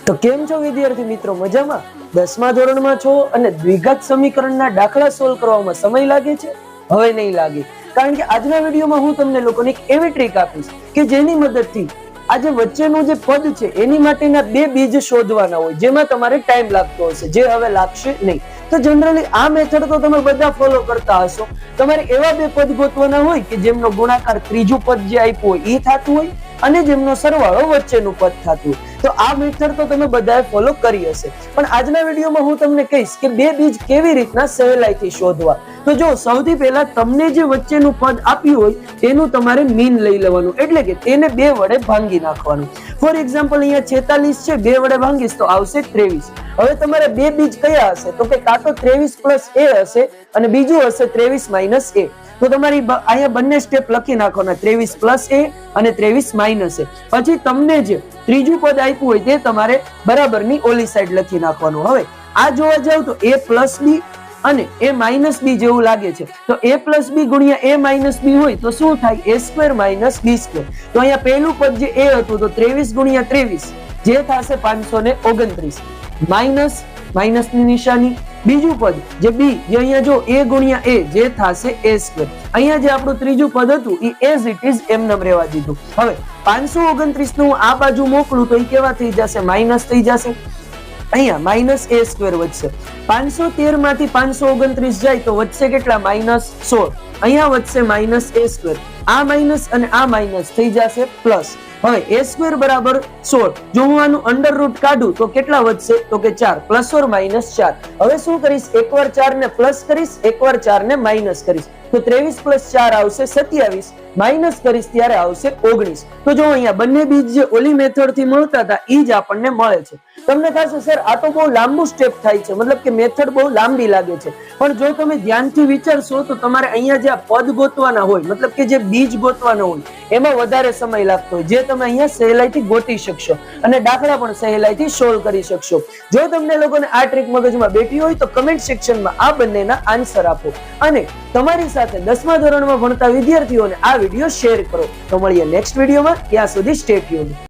તો કેમ છો વિદ્યાર્થી મિત્રો? મજામાં? 10મા ધોરણમાં છો અને દ્વિઘાત સમીકરણના દાખલા સોલ્વ કરવામાં સમય લાગે છે? હવે નહીં લાગે, કારણ કે આજના વિડીયોમાં હું તમને લોકોને એક એવી ટ્રીક આપીશ કે જેની મદદથી આ જે વચ્ચેનું જે પદ છે એની માટેના બે બીજ શોધવાના હોય, જેમાં તમારે ટાઈમ લાગતો હશે, જે હવે લાગશે નહીં. તો જનરલી આ મેથડ તો તમે બધા ફોલો કરતા હશો. તમારે એવા બે પદ ગોતવાના હોય કે જેમનો ગુણાકાર ત્રીજું પદ જે આપ્યું હોય એ થતું હોય અને જેમનો સરવાળો વચ્ચેનું પદ થતું હોય. તો આ મેથડ તો તમે બધાએ ફોલો કરી હશે, પણ આજના વિડીયોમાં હું તમને કહીશ કે બે બીજ કેવી રીતના સહેલાઈથી શોધવા. તો જો સૌથી પહેલા તમને જે વચ્ચેનું પદ આપ્યું હોય તેનું તમારે મીન લઈ લેવાનું, એટલે કે તેને બે વડે ભાંગી નાખવાનું. ફોર એક્ઝામ્પલ અહીંયા 46 છે, બે વડે ભાંગીશ તો આવશે 23. હવે તમારે બે બીજ કયા હશે? તો કે કાં તો 23 a હશે અને બીજું હશે 23 a. તો તમારી અહીંયા બંને સ્ટેપ લખી નાખવાના, 23 a અને 23 a. પછી તમને જે ત્રીજું પદ આપ્યું હોય તે તમારે બરાબરની ઓલી સાઈડ લખી નાખવાનું. હવે આ જોવા જાવ તો a b અને a b જેવું લાગે છે, તો a b ગુણ્યા a b હોય તો શું થાય? a² - b². તો અહીંયા પહેલું પદ જે a હતું તો 23 ગુણ્યા 23 જે થશે 529 માઇનસ માઇનસની નિશાની. બીજું પદ જે b જે અહીંયા જો a ગુણ્યા a જે થશે a². અહીંયા જે આપણું ત્રીજું પદ હતું એ એઝ ઇટ ઇઝ એમનેમ રહેવા દીધું. હવે 529 નું આ બાજુ મોકલું તો એ કેવા થઈ જશે? માઇનસ થઈ જશે. અહીંયા -a² વધશે. 513 માંથી 529 જાય તો વધશે કેટલા? -16. અહીંયા વધશે -a². આ માઇનસ અને આ માઇનસ થઈ જશે પ્લસ. હવે a² બરાબર 16. જો હું આનું અંડર રૂટ કાઢું તો કેટલા વધશે? તો કે 4 ± 4. હવે શું કરીશ? એકવાર 4 ને પ્લસ કરીશ, એકવાર 4 ને માઇનસ કરીશ. તો 23 + 4 આવશે 27, માઇનસ કરીશ ત્યારે આવશે 19. તો જો અહીંયા બંને બીજ જે ઓલી મેથડ થી મળતા હતા એ જ આપણને મળે છે. તમને થશે સર આ તો બહુ લાંબુ સ્ટેપ થાય છે, મતલબ કે મેથડ બહુ લાંબી લાગે છે. પણ જો તમે ધ્યાનથી વિચારશો તો તમારે અહીંયા જે આ પદ ગોતવાના હોય, મતલબ કે જે બીજ ગોતવાના હોય એમાં વધારે સમય લાગતો હોય, જે તમે અહીંયા સહેલાઈથી ગોતી શકશો અને દાખલા પણ સહેલાઈથી સોલ્વ કરી શકશો. જો તમને લોકોને આ ટ્રીક મગજમાં બેઠી હોય તો કમેન્ટ સેક્શનમાં આ બંનેના આન્સર આપો અને તમારી સાથે 10મા ધોરણમાં ભણતા વિદ્યાર્થીઓને આ વિડીયો શેર કરો. તો મળીએ નેક્સ્ટ વિડીયોમાં. ત્યાં સુધી સ્ટે ટ્યુન્ડ.